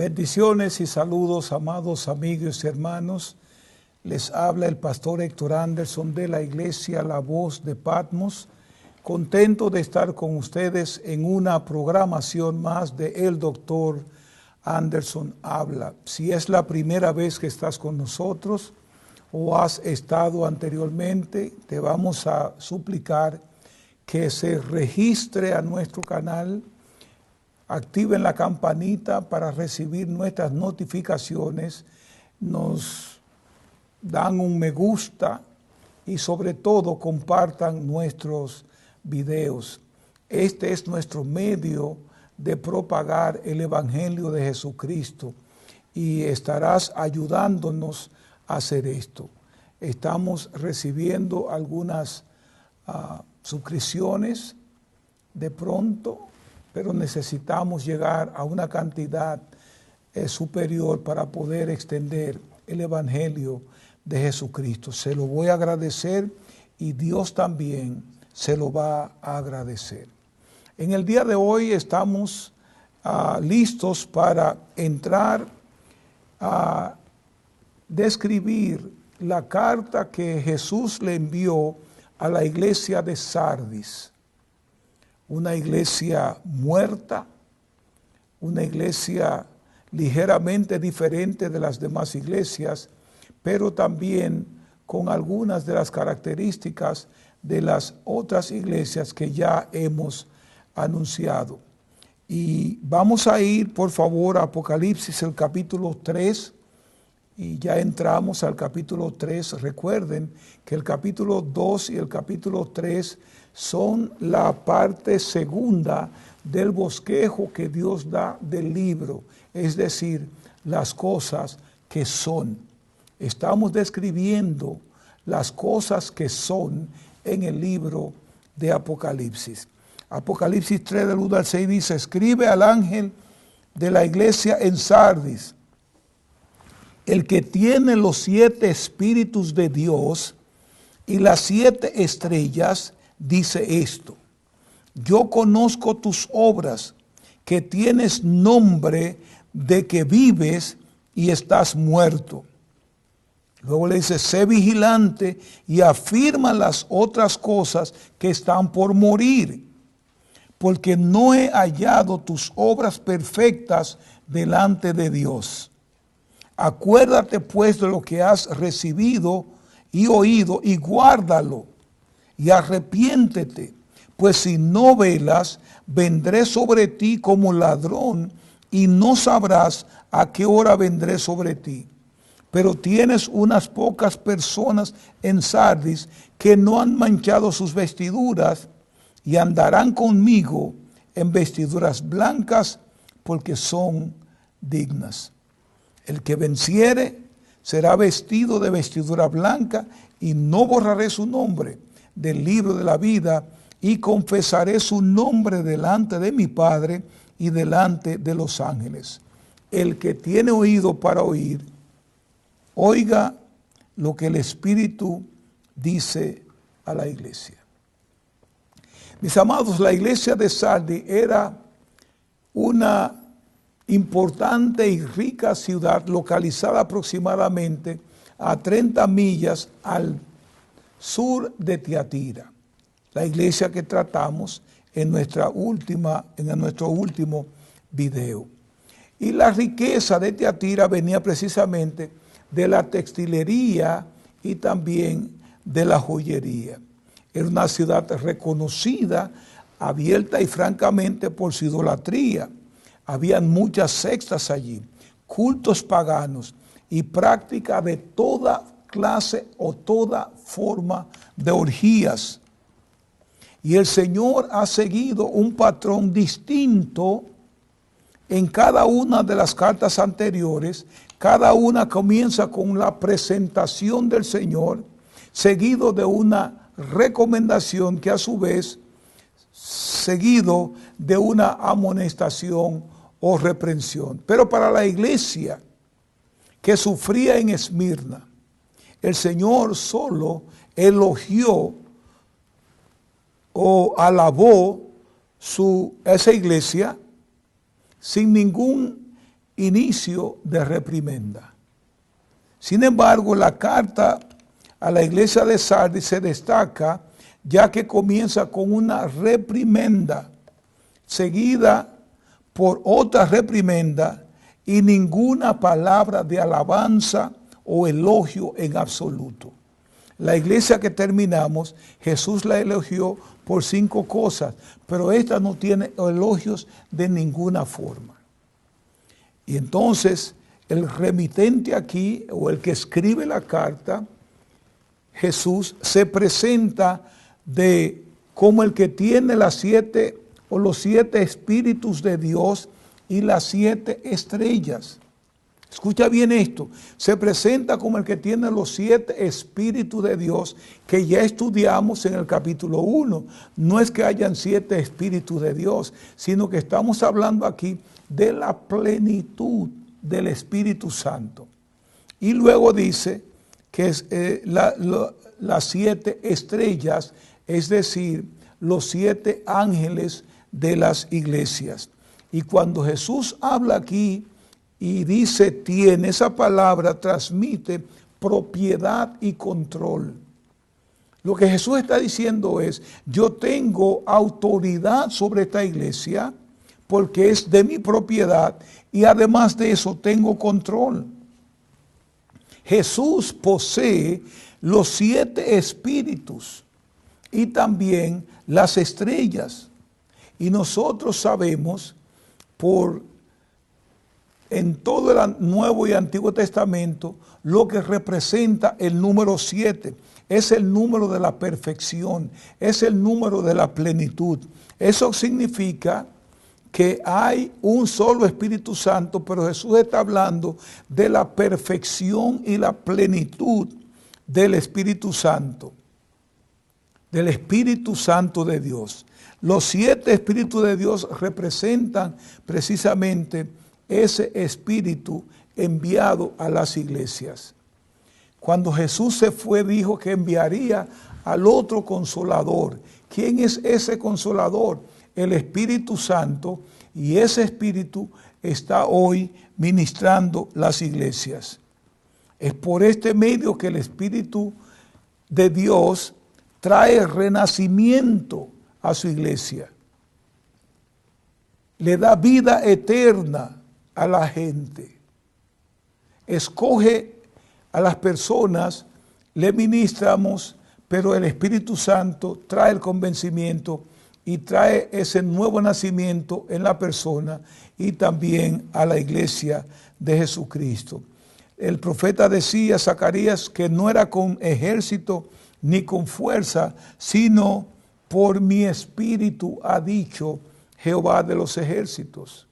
Bendiciones y saludos, amados amigos y hermanos. Les habla el pastor Héctor Anderson de la iglesia La Voz de Patmos. Contento de estar con ustedes en una programación más de El Doctor Anderson Habla. Si es la primera vez que estás con nosotros o has estado anteriormente, te vamos a suplicar que se registre a nuestro canal. Activen la campanita para recibir nuestras notificaciones, nos dan un me gusta y sobre todo compartan nuestros videos. Este es nuestro medio de propagar el Evangelio de Jesucristo y estarás ayudándonos a hacer esto. Estamos recibiendo algunas suscripciones de pronto, pero necesitamos llegar a una cantidad superior para poder extender el Evangelio de Jesucristo. Se lo voy a agradecer y Dios también se lo va a agradecer. En el día de hoy estamos listos para entrar a describir la carta que Jesús le envió a la iglesia de Sardis. Una iglesia muerta, una iglesia ligeramente diferente de las demás iglesias, pero también con algunas de las características de las otras iglesias que ya hemos anunciado. Y vamos a ir, por favor, a Apocalipsis, el capítulo 3, y ya entramos al capítulo 3. Recuerden que el capítulo 2 y el capítulo 3 son la parte segunda del bosquejo que Dios da del libro, es decir, las cosas que son. Estamos describiendo las cosas que son en el libro de Apocalipsis. Apocalipsis 3, del 1 al 6 dice: escribe al ángel de la iglesia en Sardis, el que tiene los 7 espíritus de Dios y las 7 estrellas, dice esto: yo conozco tus obras, que tienes nombre de que vives y estás muerto. Luego le dice: sé vigilante y afirma las otras cosas que están por morir, porque no he hallado tus obras perfectas delante de Dios. Acuérdate pues de lo que has recibido y oído y guárdalo y arrepiéntete, pues si no velas, vendré sobre ti como ladrón y no sabrás a qué hora vendré sobre ti. Pero tienes unas pocas personas en Sardis que no han manchado sus vestiduras y andarán conmigo en vestiduras blancas porque son dignas. El que venciere será vestido de vestidura blanca y no borraré su nombre del libro de la vida y confesaré su nombre delante de mi Padre y delante de los ángeles. El que tiene oído para oír, oiga lo que el Espíritu dice a la iglesia. Mis amados, la iglesia de Sardis era una importante y rica ciudad localizada aproximadamente a 30 millas al sur de Tiatira, la iglesia que tratamos en nuestro último video. Y la riqueza de Tiatira venía precisamente de la textilería y también de la joyería. Era una ciudad reconocida, abierta y francamente por su idolatría. Habían muchas sectas allí, cultos paganos y práctica de toda clase o toda forma de orgías. Y el Señor ha seguido un patrón distinto en cada una de las cartas anteriores. Cada una comienza con la presentación del Señor, seguido de una recomendación que a su vez seguido de una amonestación o reprensión. Pero para la iglesia que sufría en Esmirna, el Señor solo elogió o alabó esa iglesia sin ningún inicio de reprimenda. Sin embargo, la carta a la iglesia de Sardis se destaca ya que comienza con una reprimenda, seguida por otra reprimenda y ninguna palabra de alabanza o elogio en absoluto. La iglesia que terminamos, Jesús la elogió por 5 cosas, pero esta no tiene elogios de ninguna forma. Y entonces el remitente aquí, o el que escribe la carta, Jesús, se presenta como el que tiene las 7 o los 7 espíritus de Dios y las 7 estrellas. Escucha bien esto, se presenta como el que tiene los 7 espíritus de Dios que ya estudiamos en el capítulo 1. No es que hayan 7 espíritus de Dios, sino que estamos hablando aquí de la plenitud del Espíritu Santo. Y luego dice que es, las 7 estrellas, es decir, los 7 ángeles de las iglesias. Y cuando Jesús habla aquí y dice tiene, esa palabra transmite propiedad y control. Lo que Jesús está diciendo es, yo tengo autoridad sobre esta iglesia porque es de mi propiedad y además de eso tengo control. Jesús posee los 7 espíritus y también las estrellas. Y nosotros sabemos en todo el Nuevo y Antiguo Testamento lo que representa el número 7. Es el número de la perfección, es el número de la plenitud. Eso significa que hay un solo Espíritu Santo, pero Jesús está hablando de la perfección y la plenitud del Espíritu Santo, del Espíritu Santo de Dios. Los 7 Espíritus de Dios representan precisamente ese Espíritu enviado a las iglesias. Cuando Jesús se fue, dijo que enviaría al otro Consolador. ¿Quién es ese Consolador? El Espíritu Santo, y ese Espíritu está hoy ministrando las iglesias. Es por este medio que el Espíritu de Dios trae renacimiento a su iglesia. Le da vida eterna a la gente. Escoge a las personas, le ministramos, pero el Espíritu Santo trae el convencimiento y trae ese nuevo nacimiento en la persona y también a la iglesia de Jesucristo. El profeta decía, Zacarías, que no era con ejército ni con fuerza, sino por mi espíritu, ha dicho Jehová de los ejércitos.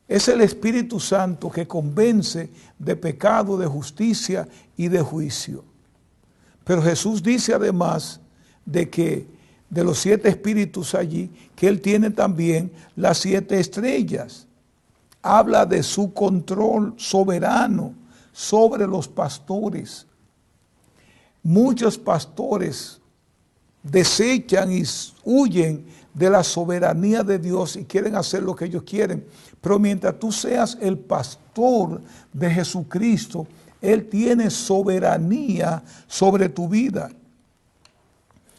Es el Espíritu Santo que convence de pecado, de justicia y de juicio. Pero Jesús dice además de los 7 espíritus allí, que Él tiene también las 7 estrellas. Habla de su control soberano sobre los pastores. Muchos pastores desechan y huyen de la soberanía de Dios y quieren hacer lo que ellos quieren. Pero mientras tú seas el pastor de Jesucristo, Él tiene soberanía sobre tu vida.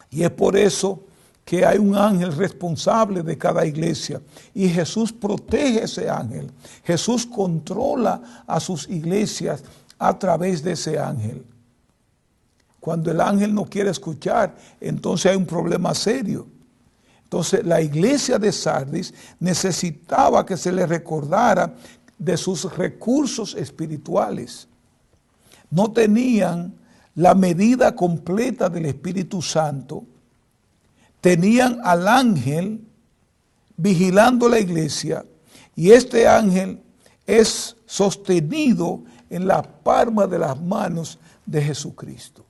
Y es por eso que hay un ángel responsable de cada iglesia. Y Jesús protege a ese ángel. Jesús controla a sus iglesias a través de ese ángel. Cuando el ángel no quiere escuchar, entonces hay un problema serio. Entonces la iglesia de Sardis necesitaba que se le recordara de sus recursos espirituales. No tenían la medida completa del Espíritu Santo. Tenían al ángel vigilando la iglesia y este ángel es sostenido en la palma de las manos de Jesucristo.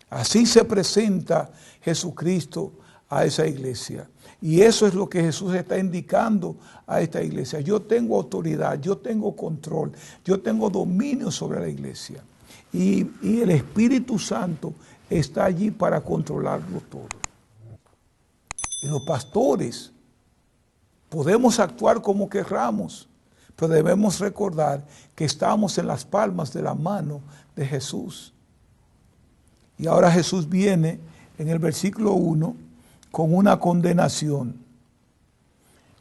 Así se presenta Jesucristo a esa iglesia. Y eso es lo que Jesús está indicando a esta iglesia. Yo tengo autoridad, yo tengo control, yo tengo dominio sobre la iglesia. Y el Espíritu Santo está allí para controlarlo todo. Y los pastores podemos actuar como querramos, Pero debemos recordar que estamos en las palmas de la mano de Jesús. Y ahora Jesús viene en el versículo 1 con una condenación.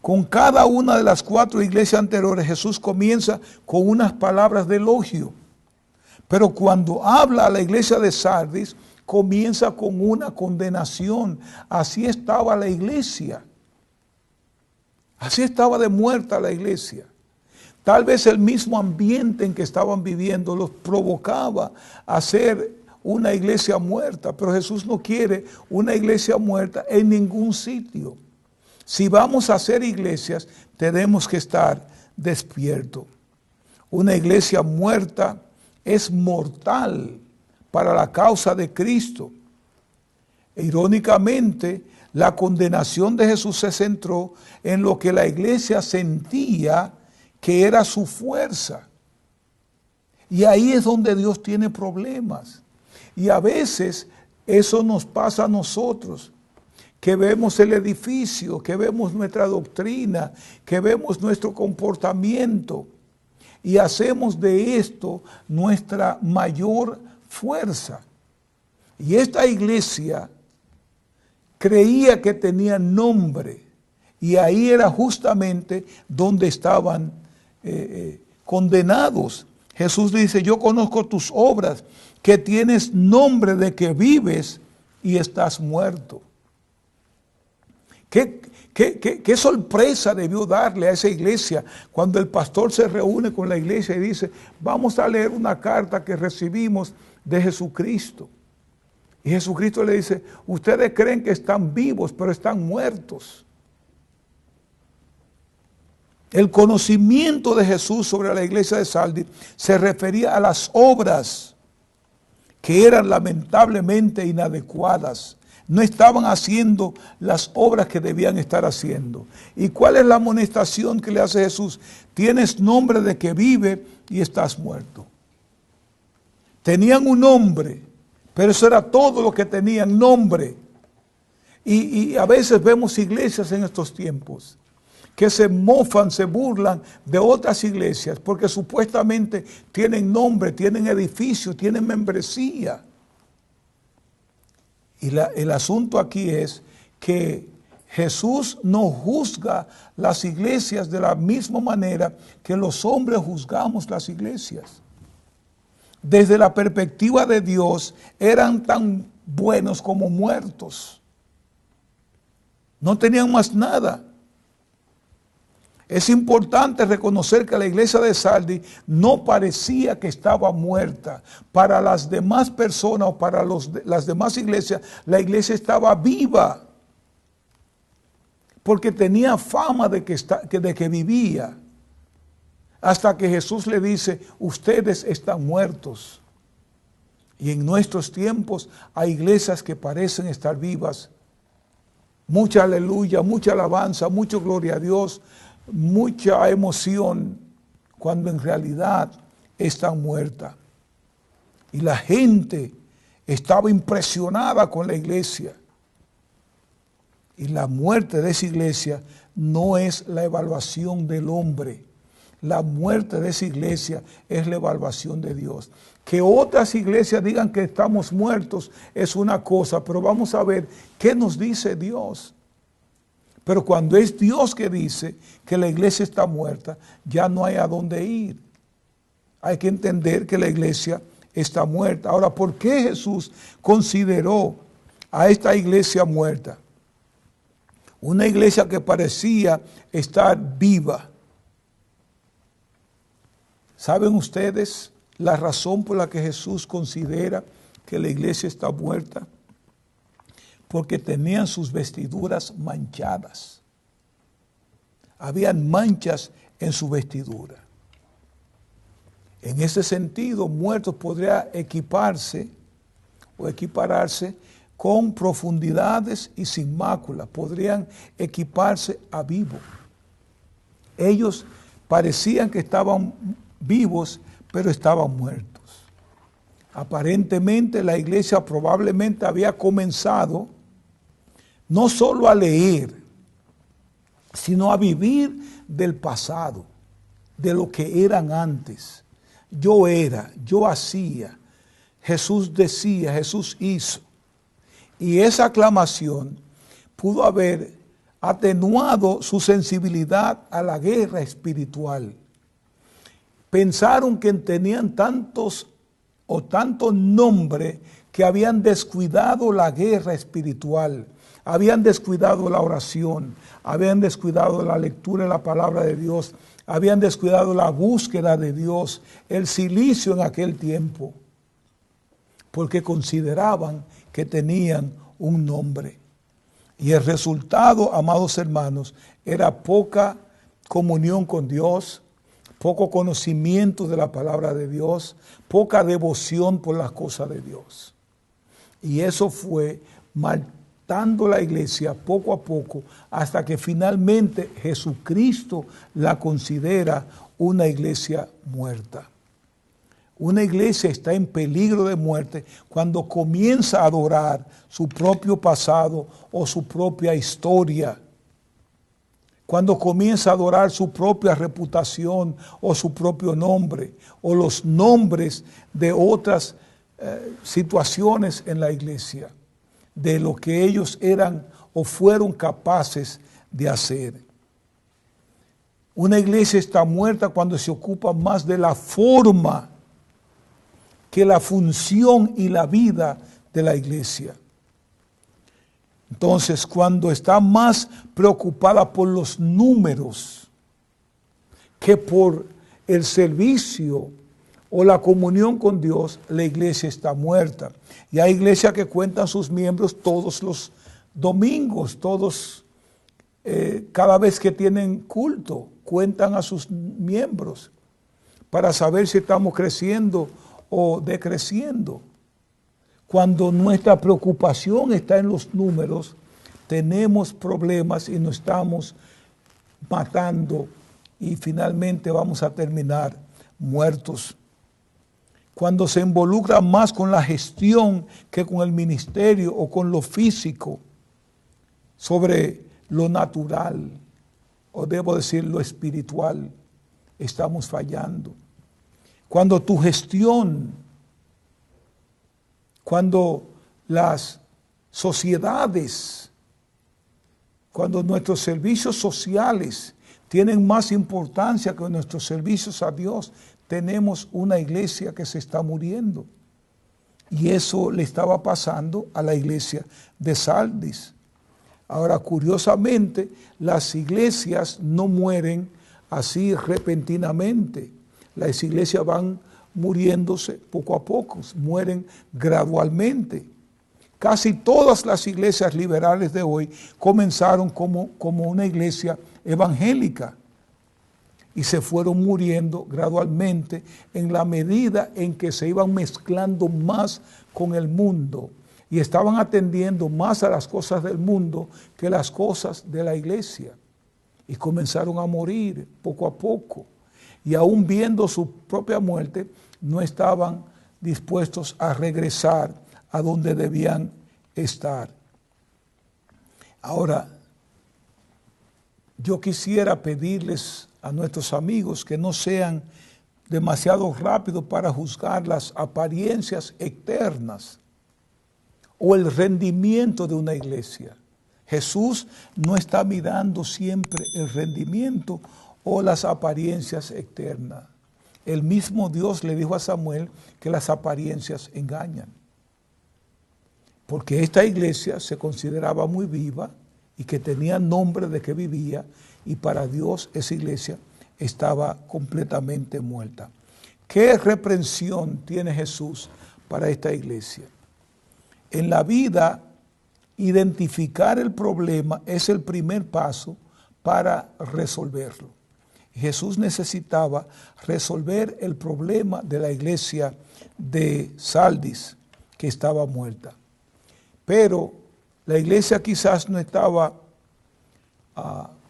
Con cada una de las 4 iglesias anteriores, Jesús comienza con unas palabras de elogio. Pero cuando habla a la iglesia de Sardis, comienza con una condenación. Así estaba la iglesia. Así estaba de muerta la iglesia. Tal vez el mismo ambiente en que estaban viviendo los provocaba a ser una iglesia muerta, pero Jesús no quiere una iglesia muerta en ningún sitio. Si vamos a hacer iglesias, tenemos que estar despiertos. Una iglesia muerta es mortal para la causa de Cristo. Irónicamente, la condenación de Jesús se centró en lo que la iglesia sentía que era su fuerza. Y ahí es donde Dios tiene problemas. Y a veces eso nos pasa a nosotros, que vemos el edificio, que vemos nuestra doctrina, que vemos nuestro comportamiento y hacemos de esto nuestra mayor fuerza. Y esta iglesia creía que tenía nombre y ahí era justamente donde estaban condenados. Jesús dice, yo conozco tus obras, que tienes nombre de que vives y estás muerto. ¿Qué sorpresa debió darle a esa iglesia cuando el pastor se reúne con la iglesia y dice, vamos a leer una carta que recibimos de Jesucristo? Y Jesucristo le dice, ustedes creen que están vivos, pero están muertos. El conocimiento de Jesús sobre la iglesia de Sardis se refería a las obras que eran lamentablemente inadecuadas. No estaban haciendo las obras que debían estar haciendo. ¿Y cuál es la amonestación que le hace Jesús? Tienes nombre de que vive y estás muerto. Tenían un nombre, pero eso era todo lo que tenían, nombre. Y a veces vemos iglesias en estos tiempos que se mofan, se burlan de otras iglesias porque supuestamente tienen nombre, tienen edificio, tienen membresía. Y el asunto aquí es que Jesús no juzga las iglesias de la misma manera que los hombres juzgamos las iglesias. Desde la perspectiva de Dios, eran tan buenos como muertos. No tenían más nada. Es importante reconocer que la iglesia de Sardis no parecía que estaba muerta. Para las demás personas o para las demás iglesias, la iglesia estaba viva. Porque tenía fama de que vivía. Hasta que Jesús le dice, ustedes están muertos. Y en nuestros tiempos hay iglesias que parecen estar vivas. Mucha aleluya, mucha alabanza, mucha gloria a Dios, mucha emoción, cuando en realidad están muertas. Y la gente estaba impresionada con la iglesia. Y la muerte de esa iglesia no es la evaluación del hombre. La muerte de esa iglesia es la evaluación de Dios. Que otras iglesias digan que estamos muertos es una cosa, pero vamos a ver qué nos dice Dios. Pero cuando es Dios que dice que la iglesia está muerta, ya no hay a dónde ir. Hay que entender que la iglesia está muerta. Ahora, ¿por qué Jesús consideró a esta iglesia muerta? Una iglesia que parecía estar viva. ¿Saben ustedes la razón por la que Jesús considera que la iglesia está muerta? Porque tenían sus vestiduras manchadas. Habían manchas en su vestidura. En ese sentido, muertos podría equiparse o equipararse con profundidades y sin mácula. Podrían equiparse a vivo. Ellos parecían que estaban vivos, pero estaban muertos. Aparentemente la iglesia probablemente había comenzado no solo a leer, sino a vivir del pasado. de lo que eran antes. Yo era, yo hacía, Jesús decía, Jesús hizo. Y esa aclamación pudo haber atenuado su sensibilidad a la guerra espiritual. Pensaron que tenían tantos nombres que habían descuidado la guerra espiritual, habían descuidado la oración, habían descuidado la lectura de la palabra de Dios, habían descuidado la búsqueda de Dios, el silicio en aquel tiempo, porque consideraban que tenían un nombre. Y el resultado, amados hermanos, era poca comunión con Dios, poco conocimiento de la palabra de Dios, poca devoción por las cosas de Dios. Y eso fue matando la iglesia poco a poco, hasta que finalmente Jesucristo la considera una iglesia muerta. Una iglesia está en peligro de muerte cuando comienza a adorar su propio pasado o su propia historia. Cuando comienza a adorar su propia reputación o su propio nombre o los nombres de otras situaciones en la iglesia, de lo que ellos eran o fueron capaces de hacer. Una iglesia está muerta cuando se ocupa más de la forma que la función y la vida de la iglesia. Entonces, cuando está más preocupada por los números que por el servicio o la comunión con Dios, la iglesia está muerta. Y hay iglesias que cuentan sus miembros todos los domingos, cada vez que tienen culto, cuentan a sus miembros para saber si estamos creciendo o decreciendo. Cuando nuestra preocupación está en los números, tenemos problemas y nos estamos matando y finalmente vamos a terminar muertos. Cuando se involucra más con la gestión que con el ministerio o con lo físico sobre lo natural, o debo decir lo espiritual, estamos fallando. Cuando tu gestión, cuando las sociedades, cuando nuestros servicios sociales tienen más importancia que nuestros servicios a Dios, tenemos una iglesia que se está muriendo. Y eso le estaba pasando a la iglesia de Sardis. Ahora, curiosamente, las iglesias no mueren así repentinamente. Las iglesias van muriéndose poco a poco, mueren gradualmente. Casi todas las iglesias liberales de hoy comenzaron como una iglesia evangélica y se fueron muriendo gradualmente en la medida en que se iban mezclando más con el mundo y estaban atendiendo más a las cosas del mundo que las cosas de la iglesia. Y comenzaron a morir poco a poco. Y aún viendo su propia muerte, no estaban dispuestos a regresar a donde debían estar. Ahora, yo quisiera pedirles a nuestros amigos que no sean demasiado rápidos para juzgar las apariencias externas o el rendimiento de una iglesia. Jesús no está mirando siempre el rendimiento o las apariencias externas. El mismo Dios le dijo a Samuel que las apariencias engañan. Porque esta iglesia se consideraba muy viva y que tenía nombre de que vivía, y para Dios esa iglesia estaba completamente muerta. ¿Qué reprensión tiene Jesús para esta iglesia? En la vida, identificar el problema es el primer paso para resolverlo. Jesús necesitaba resolver el problema de la iglesia de Sardis, que estaba muerta. Pero la iglesia quizás no estaba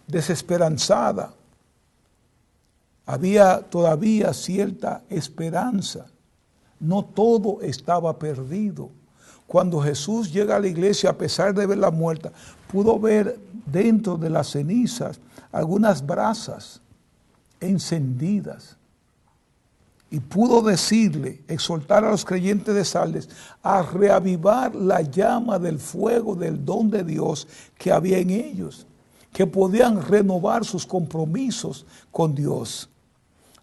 desesperanzada. Había todavía cierta esperanza. No todo estaba perdido. Cuando Jesús llega a la iglesia, a pesar de verla muerta, pudo ver dentro de las cenizas algunas brasas, encendidas. Y pudo decirle, exhortar a los creyentes de Sardes a reavivar la llama del fuego del don de Dios que había en ellos, que podían renovar sus compromisos con Dios.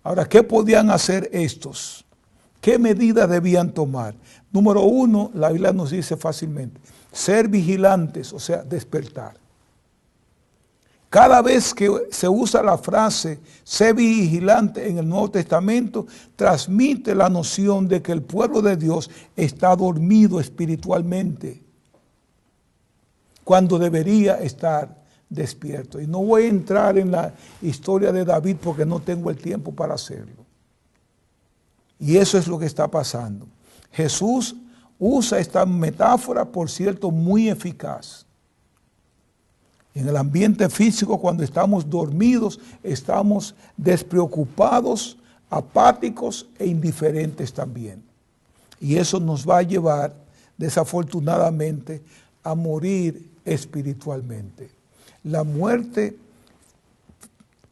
Ahora, ¿qué podían hacer estos? ¿Qué medidas debían tomar? Número 1, la Biblia nos dice fácilmente, ser vigilantes, o sea, despertar. Cada vez que se usa la frase sé vigilante en el Nuevo Testamento, transmite la noción de que el pueblo de Dios está dormido espiritualmente, cuando debería estar despierto. Y no voy a entrar en la historia de David porque no tengo el tiempo para hacerlo. Y eso es lo que está pasando. Jesús usa esta metáfora, por cierto, muy eficaz. En el ambiente físico, cuando estamos dormidos, estamos despreocupados, apáticos e indiferentes también. Y eso nos va a llevar, desafortunadamente, a morir espiritualmente. La muerte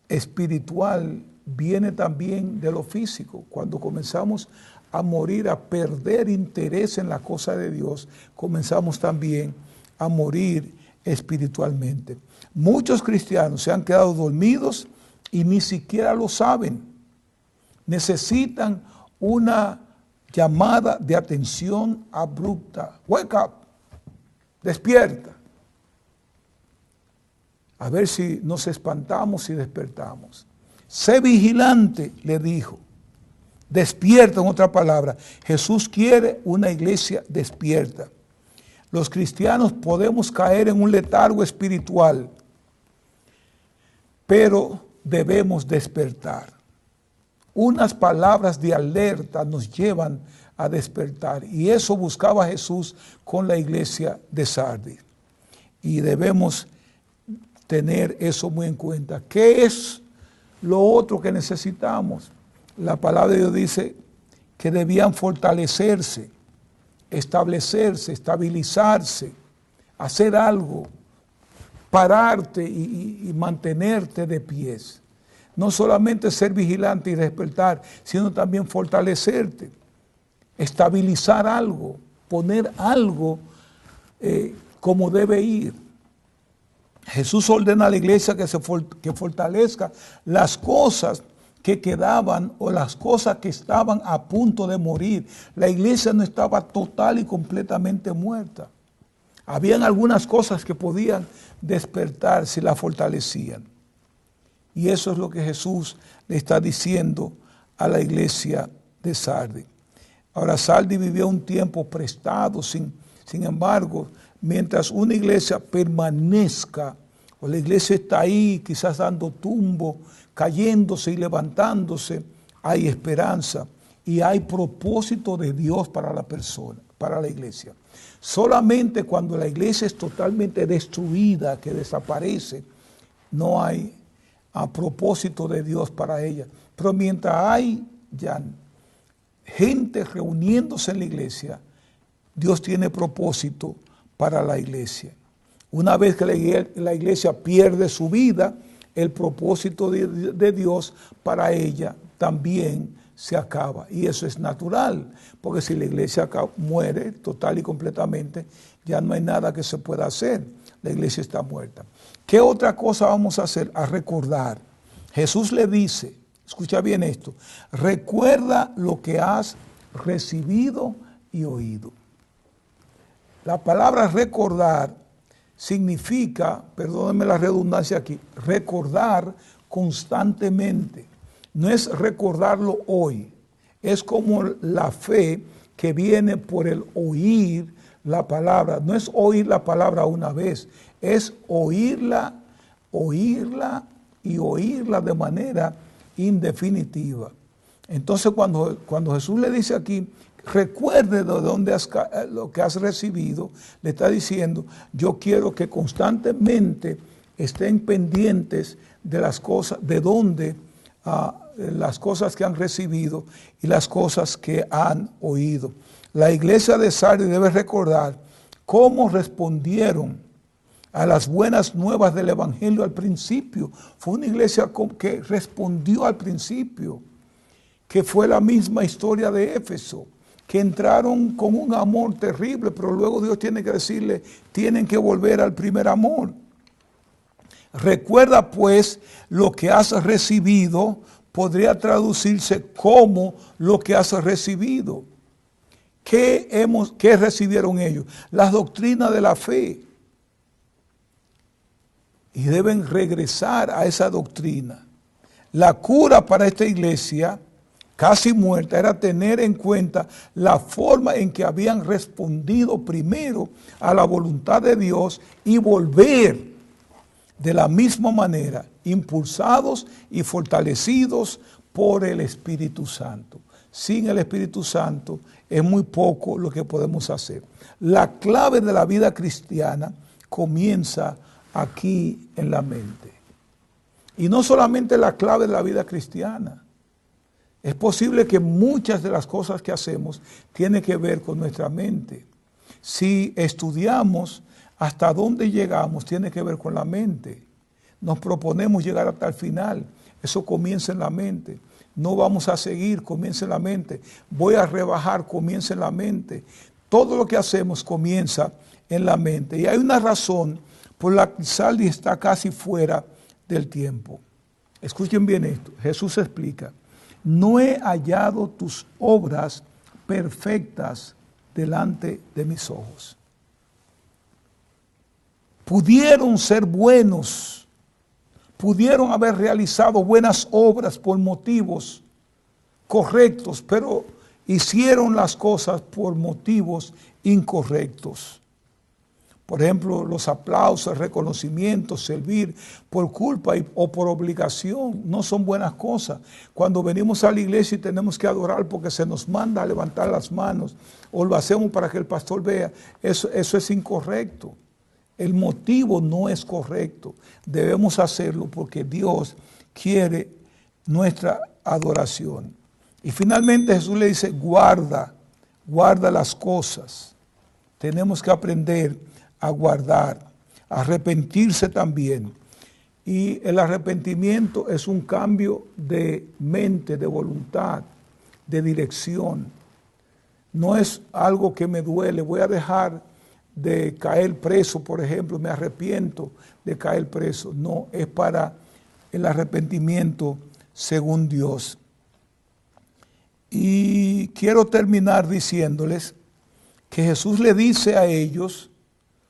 espiritual viene también de lo físico. Cuando comenzamos a morir, a perder interés en la cosa de Dios, comenzamos también a morir espiritualmente. Muchos cristianos se han quedado dormidos y ni siquiera lo saben. Necesitan una llamada de atención abrupta. Wake up, despierta. A ver si nos espantamos y despertamos. Sé vigilante, le dijo. Despierta, en otra palabra. Jesús quiere una iglesia despierta. Los cristianos podemos caer en un letargo espiritual, pero debemos despertar. Unas palabras de alerta nos llevan a despertar, y eso buscaba Jesús con la iglesia de Sardis. Y debemos tener eso muy en cuenta. ¿Qué es lo otro que necesitamos? La palabra de Dios dice que debían fortalecerse, establecerse, estabilizarse, hacer algo, pararte y mantenerte de pies. No solamente ser vigilante y despertar, sino también fortalecerte, estabilizar algo, poner algo como debe ir. Jesús ordena a la iglesia que fortalezca las cosas que quedaban o las cosas que estaban a punto de morir. La iglesia no estaba total y completamente muerta. Habían algunas cosas que podían despertar si la fortalecían. Y eso es lo que Jesús le está diciendo a la iglesia de Sardis. Ahora, Sardis vivió un tiempo prestado, sin embargo, mientras una iglesia permanezca, o la iglesia está ahí quizás dando tumbo, cayéndose y levantándose, hay esperanza y hay propósito de Dios para la persona, para la iglesia. Solamente cuando la iglesia es totalmente destruida, que desaparece, no hay propósito de Dios para ella. Pero mientras hay ya gente reuniéndose en la iglesia, Dios tiene propósito para la iglesia. Una vez que la iglesia pierde su vida, el propósito de Dios para ella también se acaba. Y eso es natural, porque si la iglesia muere total y completamente, ya no hay nada que se pueda hacer. La iglesia está muerta. ¿Qué otra cosa vamos a hacer? A recordar. Jesús le dice, escucha bien esto, recuerda lo que has recibido y oído. La palabra recordar significa, perdónenme la redundancia aquí, recordar constantemente. No es recordarlo hoy, es como la fe que viene por el oír la palabra. No es oír la palabra una vez, es oírla y oírla de manera indefinitiva. Entonces cuando Jesús le dice aquí, recuerde de dónde lo que has recibido, le está diciendo, yo quiero que constantemente estén pendientes de las cosas, de dónde las cosas que han recibido y las cosas que han oído. La iglesia de Sardis debe recordar cómo respondieron a las buenas nuevas del Evangelio al principio. Fue una iglesia que respondió al principio, que fue la misma historia de Éfeso, que entraron con un amor terrible, pero luego Dios tiene que decirle, tienen que volver al primer amor. Recuerda pues lo que has recibido, podría traducirse como lo que has recibido. ¿Qué recibieron ellos? Las doctrinas de la fe. Y deben regresar a esa doctrina. La cura para esta iglesia, casi muerta, era tener en cuenta la forma en que habían respondido primero a la voluntad de Dios y volver de la misma manera, impulsados y fortalecidos por el Espíritu Santo. Sin el Espíritu Santo es muy poco lo que podemos hacer. La clave de la vida cristiana comienza aquí en la mente. Y no solamente la clave de la vida cristiana. Es posible que muchas de las cosas que hacemos tienen que ver con nuestra mente. Si estudiamos hasta dónde llegamos, tiene que ver con la mente. Nos proponemos llegar hasta el final. Eso comienza en la mente. No vamos a seguir, comienza en la mente. Voy a rebajar, comienza en la mente. Todo lo que hacemos comienza en la mente. Y hay una razón por la que Saldi está casi fuera del tiempo. Escuchen bien esto. Jesús explica: no he hallado tus obras perfectas delante de mis ojos. Pudieron ser buenos, pudieron haber realizado buenas obras por motivos correctos, pero hicieron las cosas por motivos incorrectos. Por ejemplo, los aplausos, reconocimientos, servir por culpa o por obligación no son buenas cosas. Cuando venimos a la iglesia y tenemos que adorar porque se nos manda a levantar las manos o lo hacemos para que el pastor vea, eso es incorrecto. El motivo no es correcto. Debemos hacerlo porque Dios quiere nuestra adoración. Y finalmente Jesús le dice, guarda las cosas. Tenemos que aprender a guardar, a arrepentirse también. Y el arrepentimiento es un cambio de mente, de voluntad, de dirección. No es algo que me duele, voy a dejar de caer preso, por ejemplo, me arrepiento de caer preso. No, es para el arrepentimiento según Dios. Y quiero terminar diciéndoles que Jesús le dice a ellos,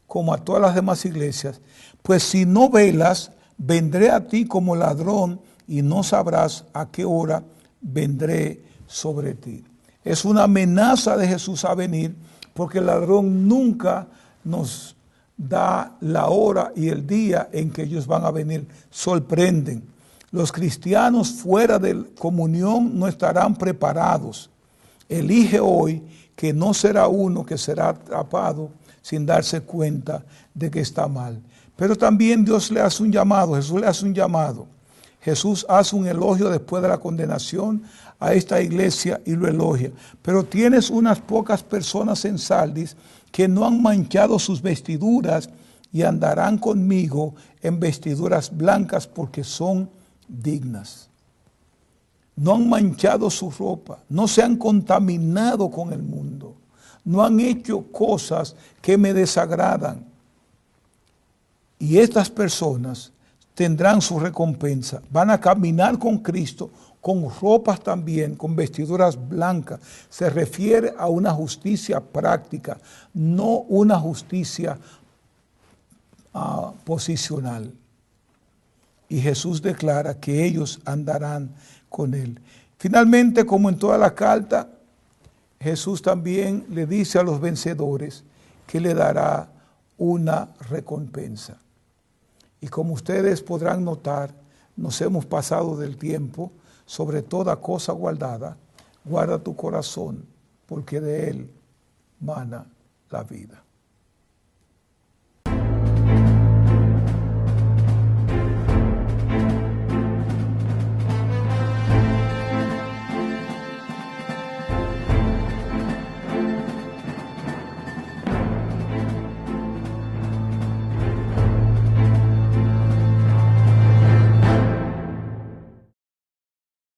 como a todas las demás iglesias, pues si no velas, vendré a ti como ladrón y no sabrás a qué hora vendré sobre ti. Es una amenaza de Jesús a venir, porque el ladrón nunca nos da la hora y el día en que ellos van a venir. Sorprenden. Los cristianos fuera de comunión no estarán preparados. Elige hoy que no será uno que será atrapado sin darse cuenta de que está mal. Pero también Dios le hace un llamado, Jesús le hace un llamado. Jesús hace un elogio después de la condenación a esta iglesia y lo elogia. Pero tienes unas pocas personas en Sardis que no han manchado sus vestiduras y andarán conmigo en vestiduras blancas porque son dignas. No han manchado su ropa, no se han contaminado con el mundo, no han hecho cosas que me desagradan. Y estas personas tendrán su recompensa, van a caminar con Cristo, con ropas también, con vestiduras blancas. Se refiere a una justicia práctica, no una justicia posicional. Y Jesús declara que ellos andarán con él. Finalmente, como en toda la carta, Jesús también le dice a los vencedores que le dará una recompensa. Y como ustedes podrán notar, nos hemos pasado del tiempo. Sobre toda cosa guardada, guarda tu corazón, porque de él mana la vida.